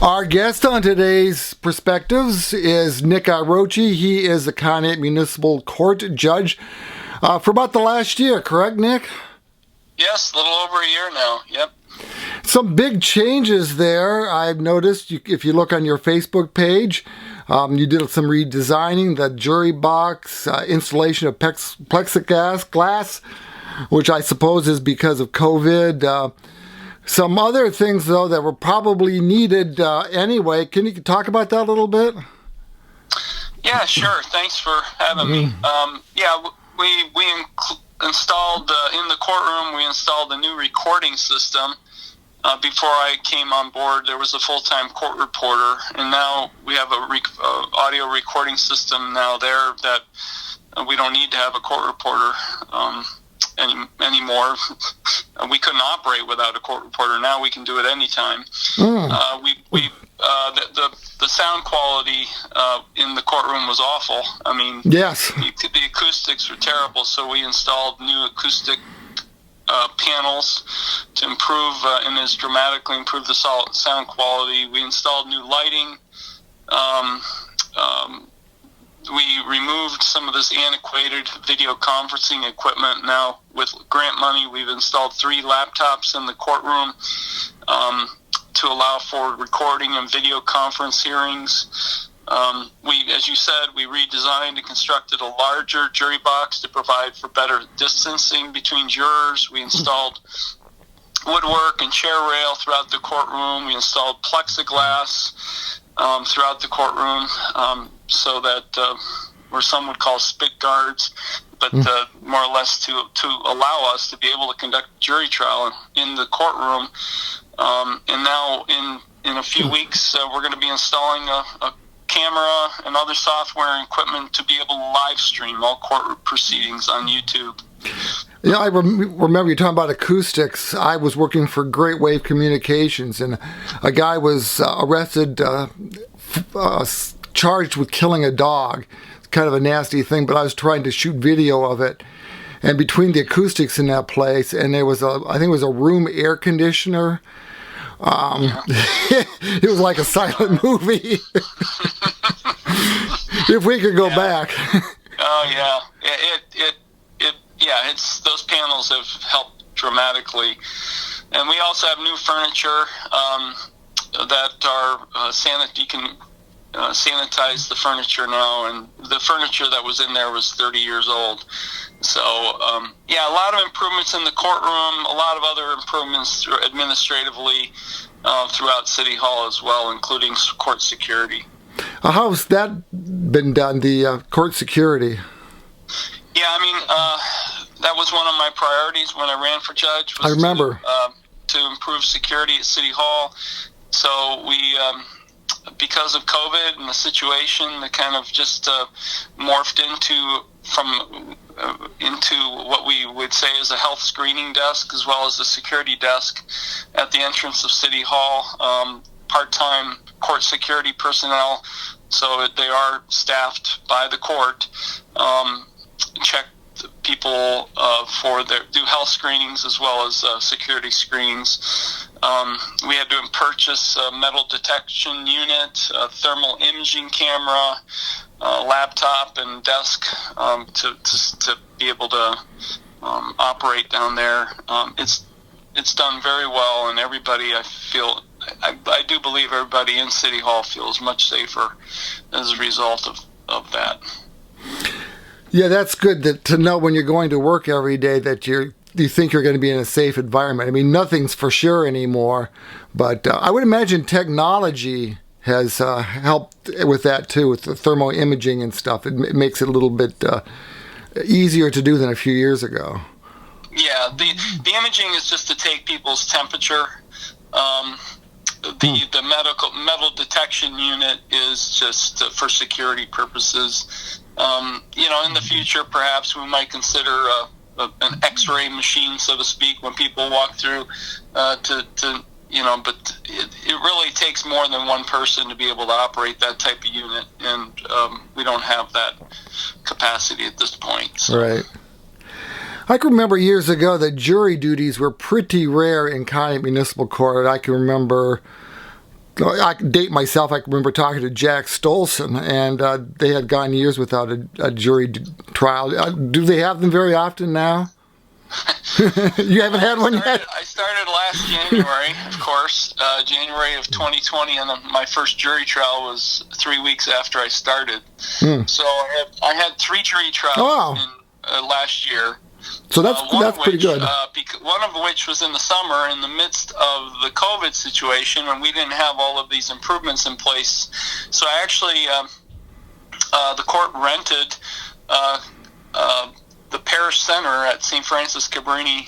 Our guest on today's Perspectives is Nick Iarocci. He is the Conneaut Municipal Court judge for about the last year, correct, Nick? Yes, a little over a year now, yep. Some big changes there. I've noticed, if you look on your Facebook page, you did some redesigning, the jury box, installation of plexiglass, which I suppose is because of COVID. Some other things, though, that were probably needed anyway. Can you talk about that a little bit? Yeah, sure. Thanks for having me. We installed, in the courtroom, we installed a new recording system. Before I came on board, there was a full-time court reporter, and now we have a audio recording system now there that we don't need to have a court reporter anymore. We couldn't operate without a court reporter. Now we can do it anytime. The sound quality in the courtroom was awful. I mean, yes, the acoustics were terrible, so we installed new acoustic panels to improve and has dramatically improved the sound quality. We installed new lighting. We removed some of this antiquated video conferencing equipment. Now, with grant money, we've installed 3 laptops in the courtroom to allow for recording and video conference hearings. As you said, we redesigned and constructed a larger jury box to provide for better distancing between jurors. We installed woodwork and chair rail throughout the courtroom. We installed plexiglass throughout the courtroom, so that, or some would call spit guards, but more or less to allow us to be able to conduct jury trial in the courtroom. And now in a few weeks, we're going to be installing a camera and other software and equipment to be able to live stream all court proceedings on YouTube. Yeah, I remember you talking about acoustics. I was working for Great Wave Communications, and a guy was arrested, charged with killing a dog. It's kind of a nasty thing, but I was trying to shoot video of it. And between the acoustics in that place, and there was I think it was a room air conditioner. It was like a silent movie. If we could go back. Oh yeah, it's those panels have helped dramatically, and we also have new furniture that are you can sanitize the furniture now, and the furniture that was in there was 30 years old. So, a lot of improvements in the courtroom, a lot of other improvements administratively throughout City Hall as well, including court security. How's that been done, the court security? Yeah, I mean, that was one of my priorities when I ran for judge. I remember. To improve security at City Hall. So we... because of COVID and the situation, it kind of just morphed into what we would say is a health screening desk, as well as a security desk at the entrance of City Hall. Part-time court security personnel, so they are staffed by the court. Check people do health screenings as well as security screenings. We had to purchase a metal detection unit, a thermal imaging camera, laptop, and desk to be able to operate down there. It's done very well, and everybody, I do believe everybody in City Hall feels much safer as a result of that. Yeah, that's good to know when you're going to work every day that you think you're going to be in a safe environment. I mean, nothing's for sure anymore, but I would imagine technology has helped with that too, with the thermal imaging and stuff. It makes it a little bit easier to do than a few years ago. Yeah, the imaging is just to take people's temperature. The metal detection unit is just for security purposes. In the future, perhaps we might consider an X-ray machine, so to speak, when people walk through. But it really takes more than one person to be able to operate that type of unit, and we don't have that capacity at this point. So. Right. I can remember years ago that jury duties were pretty rare in Conneaut Municipal Court. I can remember I can date myself. I can remember talking to Jack Stolson, and they had gone years without a jury trial. Do they have them very often now? You haven't had one yet? I started last January, of course, January of 2020, and my first jury trial was 3 weeks after I started. So I had 3 jury trials last year. So that's pretty good. One of which was in the summer, in the midst of the COVID situation, and we didn't have all of these improvements in place. So I actually, the court rented the parish center at St. Francis Cabrini.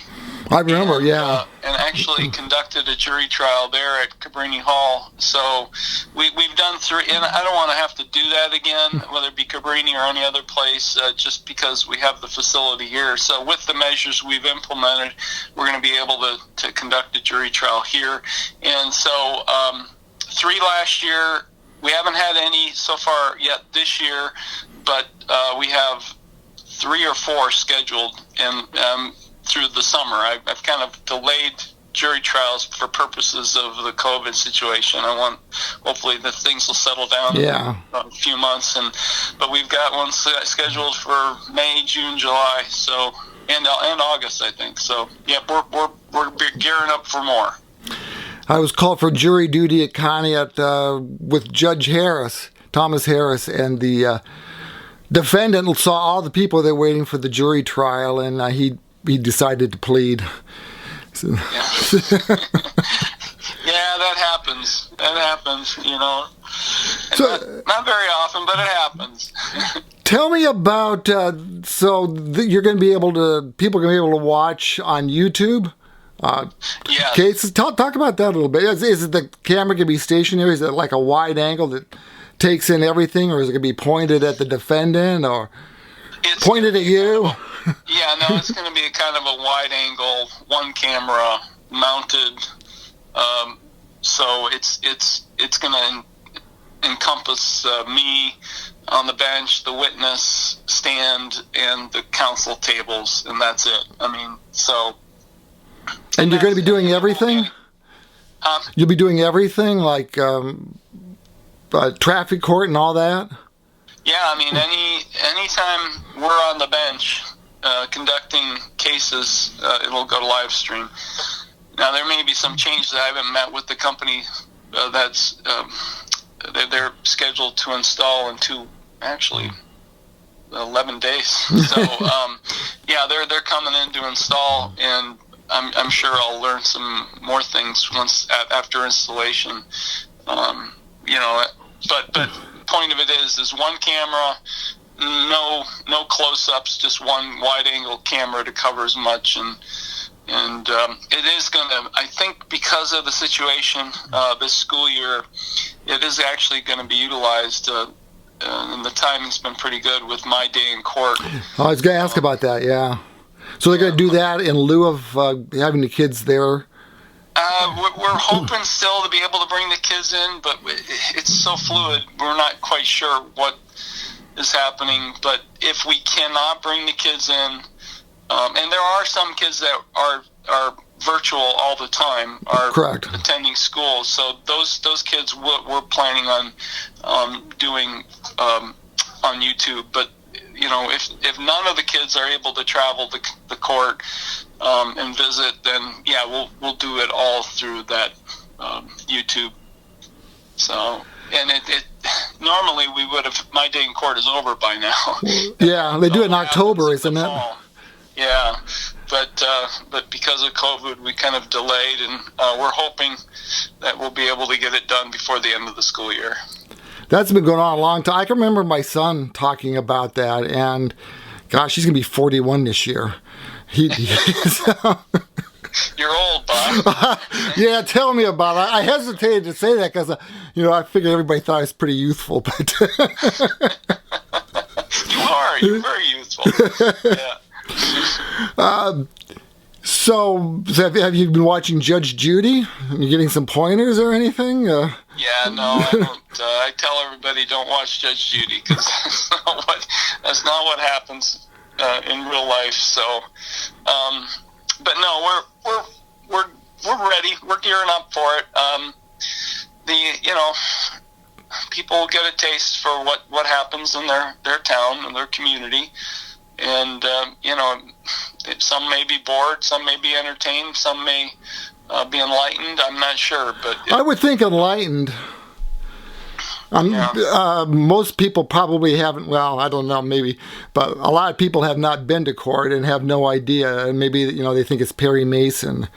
I remember, and actually conducted a jury trial there at Cabrini Hall. So we've done 3, and I don't want to have to do that again, whether it be Cabrini or any other place, just because we have the facility here. So with the measures we've implemented, we're going to be able to conduct a jury trial here. And so 3 last year. We haven't had any so far yet this year, but we have 3 or 4 scheduled, and through the summer. I've kind of delayed jury trials for purposes of the COVID situation. I want, hopefully, that things will settle down in a few months, but we've got one scheduled for May, June, July, so and August, I think. So yeah, we're gearing up for more. I was called for jury duty at Conneaut with Judge Harris, Thomas Harris, and the defendant saw all the people that were waiting for the jury trial, and he decided to plead. So. Yeah, that happens. You know. So, not very often, but it happens. Tell me about you're going to be able to, people are going to be able to watch on YouTube. Yes. Cases. Talk about that a little bit. Is it the camera going to be stationary? Is it like a wide angle that takes in everything, or is it going to be pointed at the defendant, or it's pointed at you? Yeah, no, it's going to be a kind of a wide angle, one camera mounted. So it's going to encompass me on the bench, the witness stand, and the counsel tables, and that's it. I mean, so. And you're going to be doing everything? You'll be doing everything, like traffic court and all that? Yeah, I mean, anytime we're on the bench conducting cases, it'll go to Livestream. Now, there may be some changes. I haven't met with the company that's they're scheduled to install in 11 days. So, yeah, they're coming in to install, and I'm sure I'll learn some more things after installation. You know, but point of it is one camera, no close-ups, just one wide-angle camera to cover as much, and it is going to, I think, because of the situation this school year, it is actually going to be utilized. And the timing's been pretty good with my day in court. I was going to ask about that. Yeah. So they're going to do that in lieu of having the kids there? We're hoping still to be able to bring the kids in, but it's so fluid. We're not quite sure what is happening. But if we cannot bring the kids in, and there are some kids that are virtual all the time, are correct, attending school. So those kids we're planning on doing on YouTube. But you know, if none of the kids are able to travel to the court and visit, then yeah, we'll do it all through that YouTube. So, and it normally we would have, my day in court is over by now. Yeah, they do it in October, isn't it? Fall. Yeah, but because of COVID, we kind of delayed, and we're hoping that we'll be able to get it done before the end of the school year. That's been going on a long time. I can remember my son talking about that, and gosh, he's going to be 41 this year. So. You're old, Bob. Yeah, tell me about it. I hesitated to say that because, I figured everybody thought I was pretty youthful. But You're very youthful. Yeah. So have you been watching Judge Judy? Are you getting some pointers or anything? Yeah, no, I don't. I tell everybody don't watch Judge Judy because that's not what happens in real life. So, but no, we're ready. We're gearing up for it. people get a taste for what happens in their town and their community. And, some may be bored, some may be entertained, some may be enlightened. I'm not sure, but I would think enlightened. Most people probably haven't, well, I don't know, maybe, but a lot of people have not been to court and have no idea. And maybe, they think it's Perry Mason.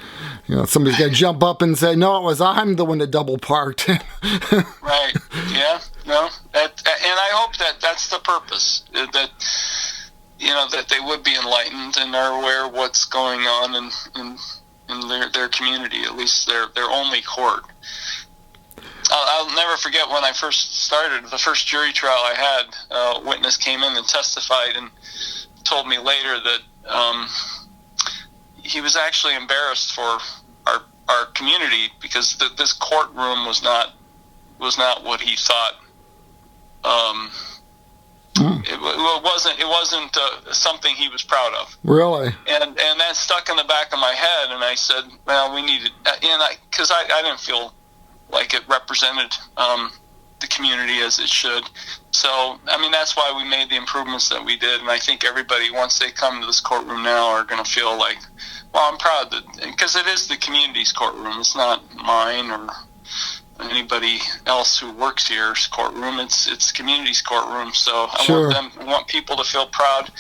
Somebody's going to jump up and say, no, I'm the one that double parked. Right. Yeah. No. And I hope that that's the purpose, that they would be enlightened and are aware of what's going on in their community, at least their only court. I'll never forget when I first started, the first jury trial I had, a witness came in and testified and told me later that he was actually embarrassed for our community because this courtroom was not what he thought. It wasn't something he was proud of. Really? And that stuck in the back of my head, and I said, well, we needed, because I didn't feel like it represented the community as it should. So, that's why we made the improvements that we did, and I think everybody, once they come to this courtroom now, are going to feel like, well, I'm proud because it is the community's courtroom. It's not mine or anybody else who works here's courtroom. It's the community's courtroom. So Sure. I want people to feel proud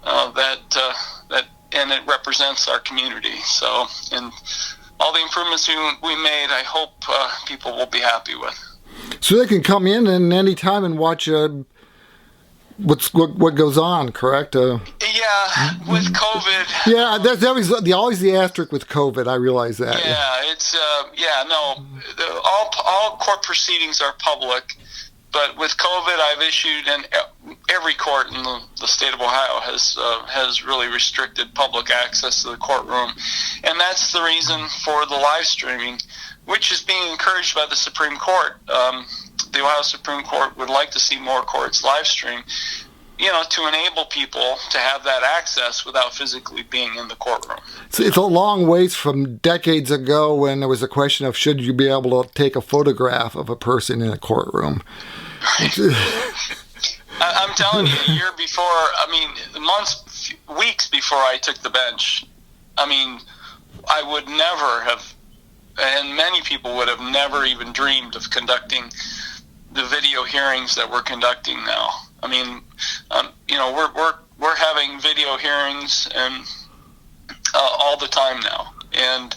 that and it represents our community. So, and all the improvements we made, I hope people will be happy with. So they can come in and any time and watch what goes on, correct? Yeah, with COVID. Yeah, that's always the asterisk with COVID. I realize that. Yeah, it's all court proceedings are public, but with COVID, I've issued, and every court in the state of Ohio has really restricted public access to the courtroom, and that's the reason for the live streaming, which is being encouraged by the Supreme Court. The Ohio Supreme Court would like to see more courts live stream, to enable people to have that access without physically being in the courtroom. It's a long ways from decades ago when there was a question of should you be able to take a photograph of a person in a courtroom. I'm telling you, a year before, weeks before I took the bench, I would never have, and many people would have never even dreamed of conducting the video hearings that we're conducting now. We're having video hearings and all the time now, and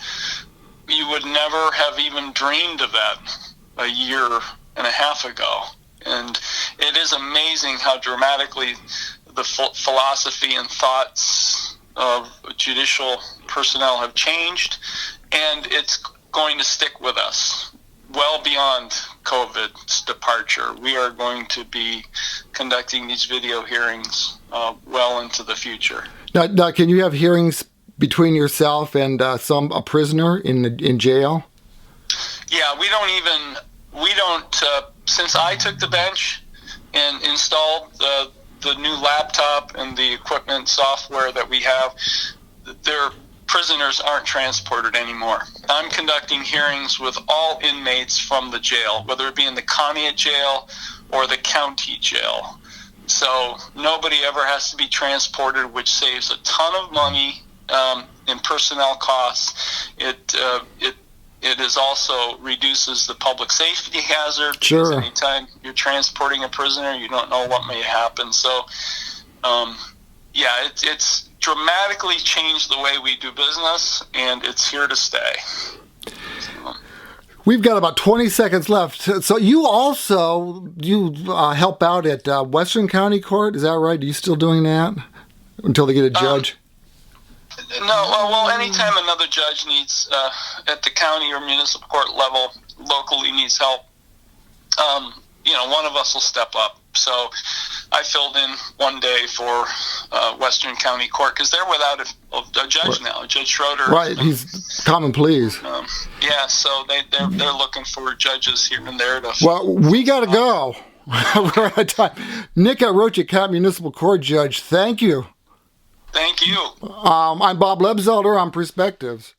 you would never have even dreamed of that a year and a half ago. And it is amazing how dramatically the philosophy and thoughts of judicial personnel have changed, and it's going to stick with us well beyond COVID's departure. We are going to be conducting these video hearings well into the future. Now, can you have hearings between yourself and a prisoner in jail? Yeah, we don't. Since I took the bench and installed the new laptop and the equipment software that we have, their prisoners aren't transported anymore. I'm conducting hearings with all inmates from the jail, whether it be in the Conneaut jail or the county jail. So nobody ever has to be transported, which saves a ton of money in personnel costs. It is also reduces the public safety hazard. Sure. Anytime you're transporting a prisoner, you don't know what may happen. So, it's dramatically changed the way we do business, and it's here to stay. We've got about 20 seconds left. So you help out at Western County Court, is that right? Are you still doing that until they get a judge? No, well, anytime another judge needs, at the county or municipal court level, locally needs help, one of us will step up. So I filled in one day for Western County Court because they're without a judge now, Judge Schroeder. Right, he's common pleas. So they're looking for judges here and there. Well, we got to go. We're out of time. Nick Iarocci, County Municipal Court Judge, thank you. Thank you. I'm Bob Lebzelter on Perspectives.